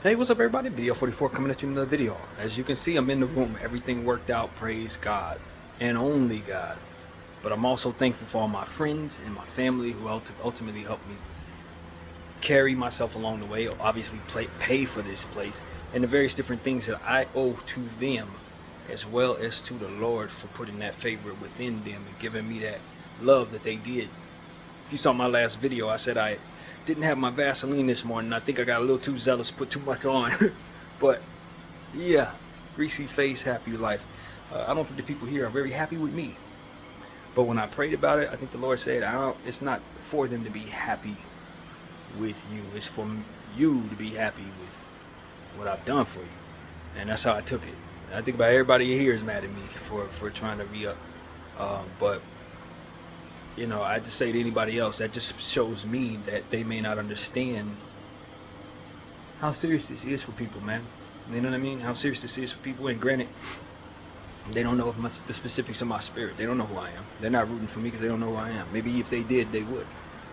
Hey, what's up everybody? BDF 44 coming at you in another video. As you can see, I'm in the room. Everything worked out, praise God. And only God. But I'm also thankful for all my friends and my family who ultimately helped me carry myself along the way, obviously pay for this place, and the various different things that I owe to them, as well as to the Lord for putting that favor within them and giving me that love that they did. If you saw my last video, I said I didn't have my Vaseline this morning. I think I got a little too zealous, put too much on. But yeah, greasy face, happy life. I don't think the people here are very happy with me. But when I prayed about it, I think the Lord said, it's not for them to be happy with you. It's for you to be happy with what I've done for you. And that's how I took it. I think about everybody here is mad at me for trying to re-up. But you know, I just say to anybody else, that just shows me that they may not understand how serious this is for people, man. You know what I mean? How serious this is for people. And granted, they don't know the specifics of my spirit. They don't know who I am. They're not rooting for me because they don't know who I am. Maybe if they did, they would.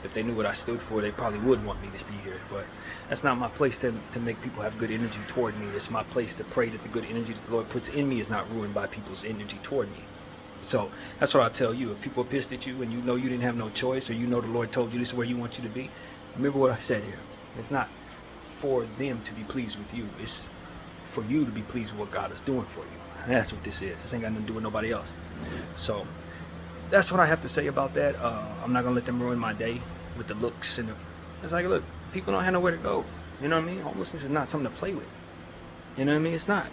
If they knew what I stood for, they probably would want me to be here. But that's not my place to make people have good energy toward me. It's my place to pray that the good energy that the Lord puts in me is not ruined by people's energy toward me. So that's what I tell you. If people are pissed at you and you know you didn't have no choice, or you know the Lord told you this is where you want you to be, remember what I said here. It's not for them to be pleased with you. It's for you to be pleased with what God is doing for you. And that's what this is. This ain't got nothing to do with nobody else. So that's what I have to say about that. I'm not going to let them ruin my day with the looks. It's like, look, people don't have nowhere to go. You know what I mean? Homelessness is not something to play with. You know what I mean? It's not.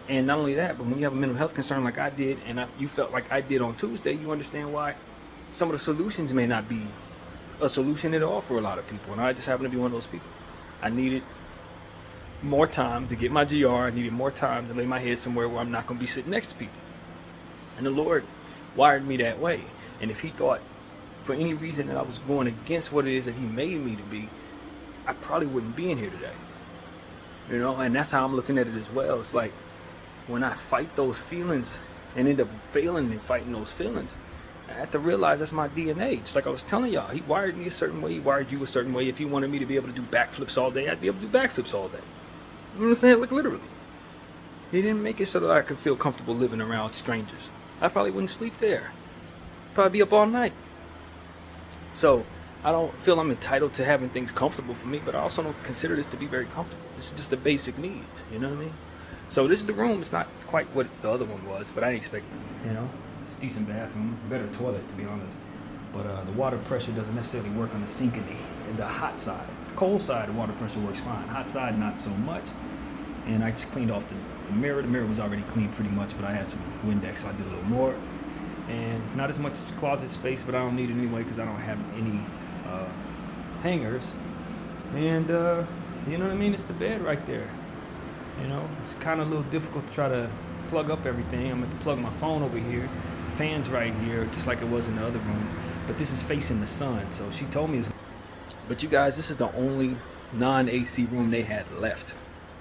And not only that, but when you have a mental health concern like I did, and you felt like I did on Tuesday, you understand why some of the solutions may not be a solution at all for a lot of people. And I just happen to be one of those people. I needed more time to get my GR. I needed more time to lay my head somewhere where I'm not going to be sitting next to people. And the Lord wired me that way. And if He thought for any reason that I was going against what it is that He made me to be, I probably wouldn't be in here today. You know, and that's how I'm looking at it as well. It's like, when I fight those feelings and end up failing in fighting those feelings, I have to realize that's my DNA. Just like I was telling y'all, He wired me a certain way, He wired you a certain way. If He wanted me to be able to do backflips all day, I'd be able to do backflips all day. You know what I'm saying? Like literally. He didn't make it so that I could feel comfortable living around strangers. I probably wouldn't sleep there. Probably be up all night. So I don't feel I'm entitled to having things comfortable for me, but I also don't consider this to be very comfortable. This is just the basic needs, you know what I mean? So this is the room. It's not quite what the other one was, but I didn't expect it. You know, it's a decent bathroom, better toilet to be honest. But the water pressure doesn't necessarily work on the sink in the hot side. Cold side, the water pressure works fine. Hot side, not so much. And I just cleaned off the mirror. The mirror was already clean pretty much, but I had some Windex, so I did a little more. And not as much closet space, but I don't need it anyway because I don't have any hangers. And you know what I mean? It's the bed right there. You know, it's kind of a little difficult to try to plug up everything. I'm going to plug my phone over here. Fan's right here, just like it was in the other room. But this is facing the sun, so she told me. But you guys, this is the only non-AC room they had left.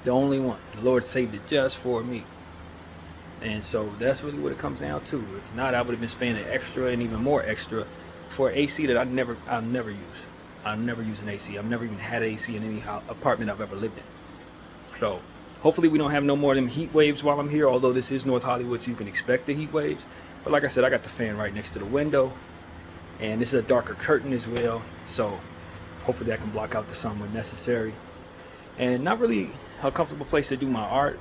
The only one. The Lord saved it just for me. And so that's really what it comes down to. If not, I would have been spending extra and even more extra for AC that I'll never use. I'll never use an AC. I've never even had an AC in any apartment I've ever lived in. So hopefully we don't have no more of them heat waves while I'm here, although this is North Hollywood, so you can expect the heat waves. But like I said, I got the fan right next to the window, and this is a darker curtain as well, so hopefully that can block out the sun when necessary. And not really a comfortable place to do my art.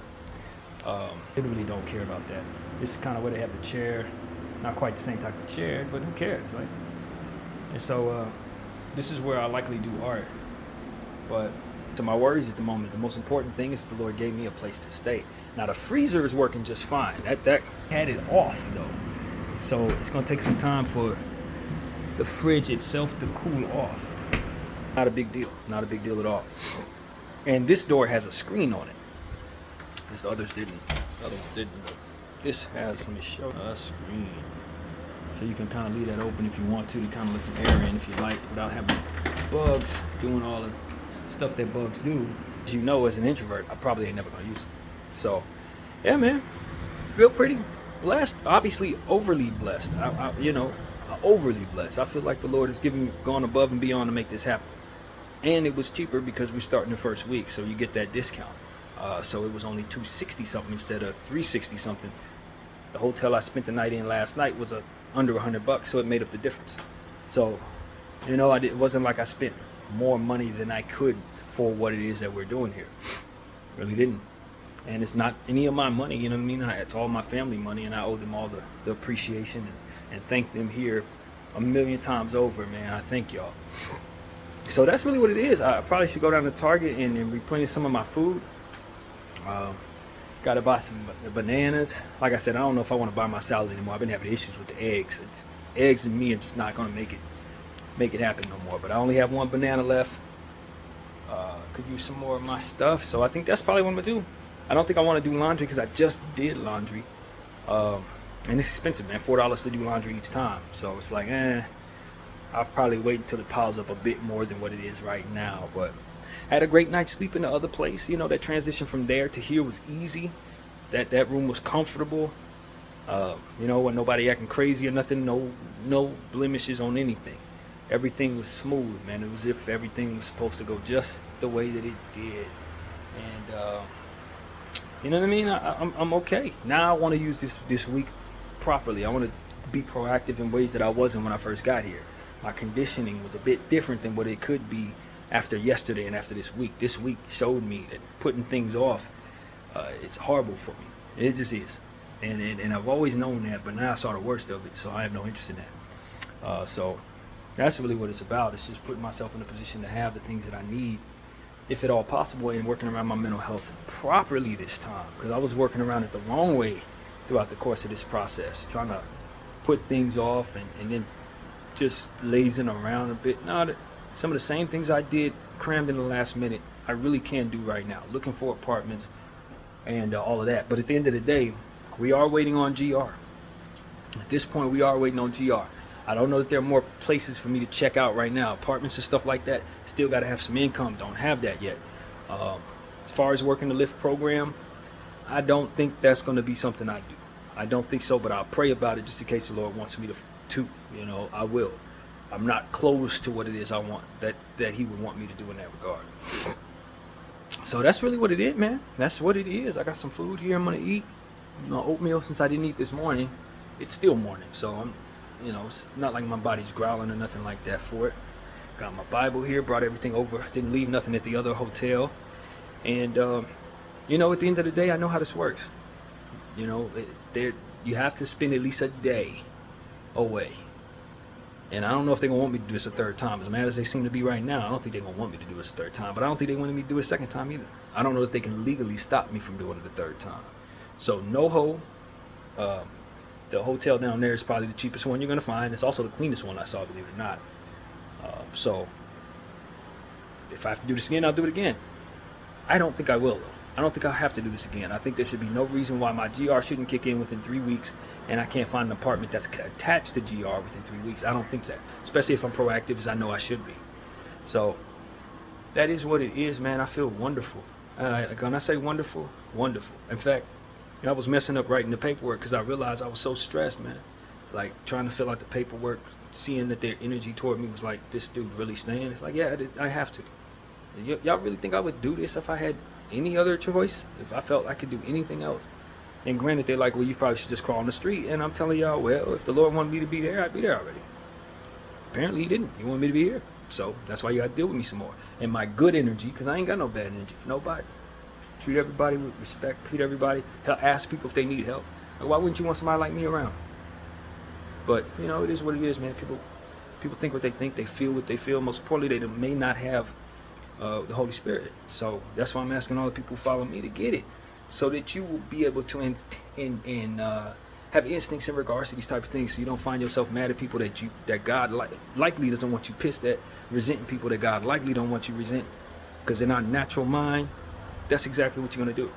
They really don't care about that. This is kind of where they have the chair. Not quite the same type of chair, but who cares, right? And so this is where I likely do art. But to my worries at the moment, the most important thing is the Lord gave me a place to stay. Now the freezer is working just fine. That had it off though, so it's gonna take some time for the fridge itself to cool off. Not a big deal. Not a big deal at all. And this door has a screen on it. This others didn't. The other one didn't. But this has, let me show you, a screen. So you can kind of leave that open if you want to kind of let some air in if you like, without having bugs doing all the stuff that bugs do. As you know, as an introvert, I probably ain't never gonna use them. So yeah, man, feel pretty blessed. Obviously overly blessed. Overly blessed. I feel like the Lord has gone above and beyond to make this happen. and it was cheaper because we're starting the first week, so you get that discount. So it was only $260 something instead of $360 something. The hotel I spent the night in last night was under $100, so it made up the difference. So, it wasn't like I spent more money than I could for what it is that we're doing here. Really didn't. And it's not any of my money, you know what I mean? It's all my family money, and I owe them all the appreciation and thank them here a million times over, man. I thank y'all. So that's really what it is. I probably should go down to Target and replenish some of my food. Got to buy some bananas. Like I said, I don't know if I want to buy my salad anymore. I've been having issues with the eggs. Eggs and me are just not going to make it happen no more. But I only have one banana left. Could use some more of my stuff. So I think that's probably what I'm going to do. I don't think I want to do laundry because I just did laundry. And it's expensive, man. $4 to do laundry each time. So it's like, I'll probably wait until it piles up a bit more than what it is right now. But I had a great night's sleep in the other place. That transition from there to here was easy. That room was comfortable. When nobody acting crazy or nothing, no blemishes on anything. Everything was smooth, man. It was as if everything was supposed to go just the way that it did. And you know what I mean? I'm okay. Now I want to use this week properly. I want to be proactive in ways that I wasn't when I first got here. My conditioning was a bit different than what it could be after yesterday and after this week. This week showed me that putting things off, it's horrible for me. It just is. And I've always known that, but now I saw the worst of it, so I have no interest in that. So that's really what it's about. It's just putting myself in a position to have the things that I need, if at all possible, and working around my mental health properly this time. Because I was working around it the wrong way throughout the course of this process, trying to put things off and then just lazing around a bit. Now, some of the same things I did crammed in the last minute, I really can do right now. Looking for apartments and all of that. But at the end of the day, we are waiting on GR. At this point, we are waiting on GR. I don't know that there are more places for me to check out right now. Apartments and stuff like that, still got to have some income. Don't have that yet. As far as working the Lyft program, I don't think that's going to be something I do. I don't think so, but I'll pray about it just in case the Lord wants me to. I will. I'm not close to what it is I want, that He would want me to do in that regard. So that's really what it is, man. That's what it is. I got some food here I'm going to eat. Oatmeal, since I didn't eat this morning. It's still morning, so it's not like my body's growling or nothing like that for it. Got my Bible here, brought everything over. Didn't leave nothing at the other hotel. And, at the end of the day, I know how this works. You have to spend at least a day away. And I don't know if they're going to want me to do this a third time. As mad as they seem to be right now, I don't think they're going to want me to do this a third time. But I don't think they wanted me to do it a second time either. I don't know if they can legally stop me from doing it a third time. So, NoHo, the hotel down there is probably the cheapest one you're going to find. It's also the cleanest one I saw, believe it or not. So, if I have to do this again, I'll do it again. I don't think I will, though. I don't think I'll have to do this again. I think there should be no reason why my GR shouldn't kick in within 3 weeks and I can't find an apartment that's attached to GR within 3 weeks. I don't think so. Especially if I'm proactive, as I know I should be. So, that is what it is, man. I feel wonderful. When I say wonderful, wonderful. In fact, I was messing up writing the paperwork because I realized I was so stressed, man. Like, trying to fill out the paperwork, seeing that their energy toward me was like, this dude really staying? It's like, yeah, I have to. Y'all really think I would do this if I had any other choice? If I felt I could do anything else? And granted, they're like, well, you probably should just crawl on the street. And I'm telling y'all, well, if the Lord wanted me to be there, I'd be there already. Apparently he didn't. He wanted me to be here. So that's why you got to deal with me some more. And my good energy, because I ain't got no bad energy for nobody. Treat everybody with respect. Treat everybody. Ask people if they need help. Like, why wouldn't you want somebody like me around? But, it is what it is, man. People think what they think. They feel what they feel. Most importantly, they may not have the Holy Spirit. So that's why I'm asking all the people who follow me to get it, so that you will be able to have instincts in regards to these type of things, so you don't find yourself mad at people that God likely doesn't want you pissed at, resenting people that God likely don't want you resent, because in our natural mind, that's exactly what you're going to do,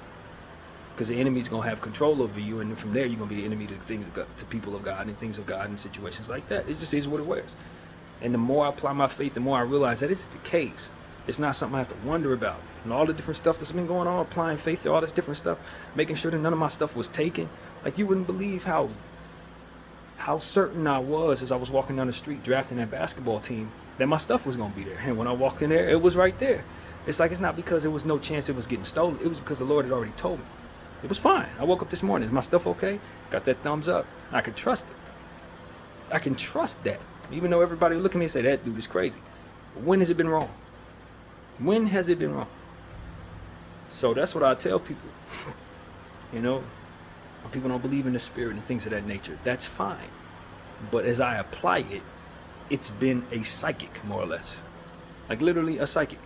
because the enemy's going to have control over you, and then from there you're going to be an enemy to things of God, to people of God and things of God and situations like that. It just is what it wears. And the more I apply my faith, the more I realize that it's the case. It's not something I have to wonder about. And all the different stuff that's been going on, applying faith to all this different stuff, making sure that none of my stuff was taken. Like, you wouldn't believe how certain I was as I was walking down the street drafting that basketball team, that my stuff was gonna be there. And when I walked in there, it was right there. It's like, it's not because there was no chance it was getting stolen. It was because the Lord had already told me. It was fine. I woke up this morning. Is my stuff okay? Got that thumbs up. I can trust it. I can trust that. Even though everybody would look at me and say, that dude is crazy. But when has it been wrong? When has it been wrong? So that's what I tell people. You know, when people don't believe in the spirit and things of that nature, that's fine. But as I apply it, it's been a psychic, more or less. Like literally a psychic.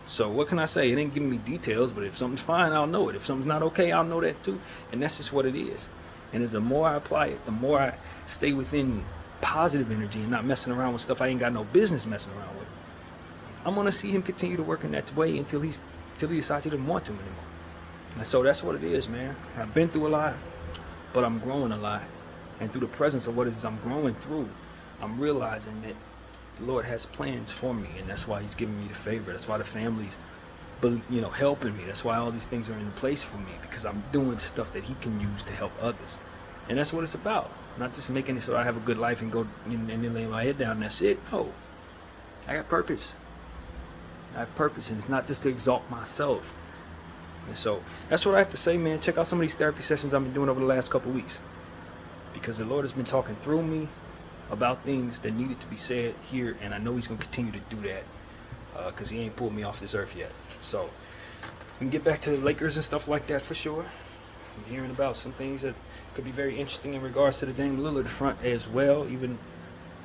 So what can I say? It ain't giving me details, but if something's fine, I'll know it. If something's not okay, I'll know that too. And that's just what it is. And as the more I apply it, the more I stay within positive energy and not messing around with stuff I ain't got no business messing around with. I'm gonna see him continue to work in that way until he decides he doesn't want to anymore. And so that's what it is, man. I've been through a lot, but I'm growing a lot. And through the presence of what it is I'm growing through, I'm realizing that the Lord has plans for me, and that's why he's giving me the favor. That's why the family's, helping me. That's why all these things are in place for me, because I'm doing stuff that he can use to help others. And that's what it's about. Not just making it so I have a good life and go and then lay my head down and that's it. No. I got purpose. I have purpose, and it's not just to exalt myself. And so that's what I have to say, man. Check out some of these therapy sessions I've been doing over the last couple of weeks, because the Lord has been talking through me about things that needed to be said here, and I know he's going to continue to do that because he ain't pulled me off this earth yet. So we can get back to the Lakers and stuff like that for sure. I'm hearing about some things that could be very interesting in regards to the Dame Lillard front as well. Even,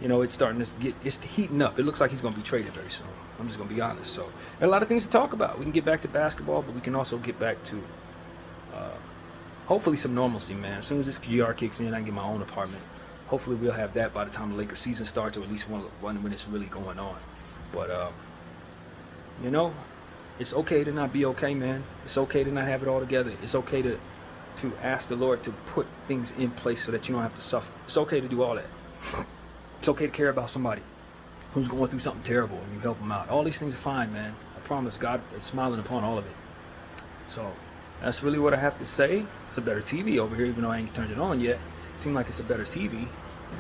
it's starting to it's heating up. It looks like he's going to be traded very soon. I'm just going to be honest. So there are a lot of things to talk about. We can get back to basketball, but we can also get back to hopefully some normalcy, man. As soon as this GR kicks in, I can get my own apartment. Hopefully we'll have that by the time the Lakers season starts, or at least one when it's really going on. But it's okay to not be okay, man. It's okay to not have it all together. It's okay to ask the Lord to put things in place so that you don't have to suffer. It's okay to do all that. It's okay to care about somebody who's going through something terrible and you help them out. All these things are fine, man. I promise God is smiling upon all of it. So that's really what I have to say. It's a better TV over here, even though I ain't turned it on yet. It seemed like it's a better TV.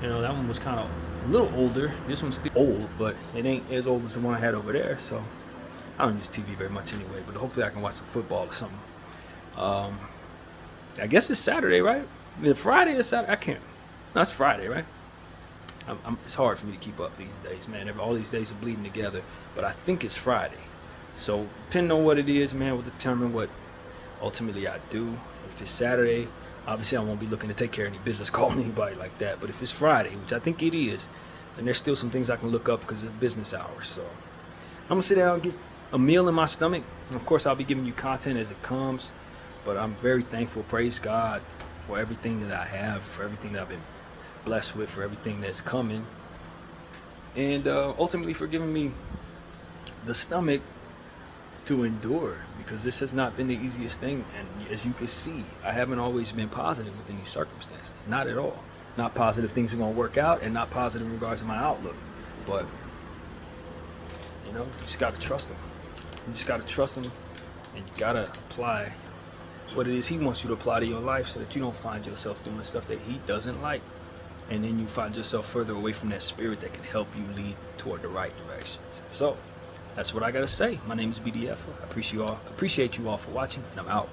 That one was kind of a little older. This one's still old, but it ain't as old as the one I had over there. So I don't use TV very much anyway, but hopefully I can watch some football or something. I guess it's Saturday, right? Is it Friday or Saturday? I can't. No, it's Friday, right? It's hard for me to keep up these days, man. All these days are bleeding together, but I think it's Friday. So depending on what it is, man, will determine what ultimately I do. If it's Saturday, obviously I won't be looking to take care of any business, calling anybody like that. But if it's Friday, which I think it is, then there's still some things I can look up because it's business hours. So I'm going to sit down and get a meal in my stomach. And of course, I'll be giving you content as it comes. But I'm very thankful, praise God, for everything that I have, for everything that I've been blessed with, for everything that's coming. And ultimately for giving me the stomach to endure, because this has not been the easiest thing. And as you can see, I haven't always been positive within these circumstances. Not at all. Not positive things are going to work out, and not positive in regards to my outlook. But you just got to trust him. You just got to trust him, and you got to apply what it is he wants you to apply to your life, so that you don't find yourself doing stuff that he doesn't like, and then you find yourself further away from that spirit that can help you lead toward the right direction. So that's what I gotta say. My name is BDF. I appreciate you all for watching, and I'm out.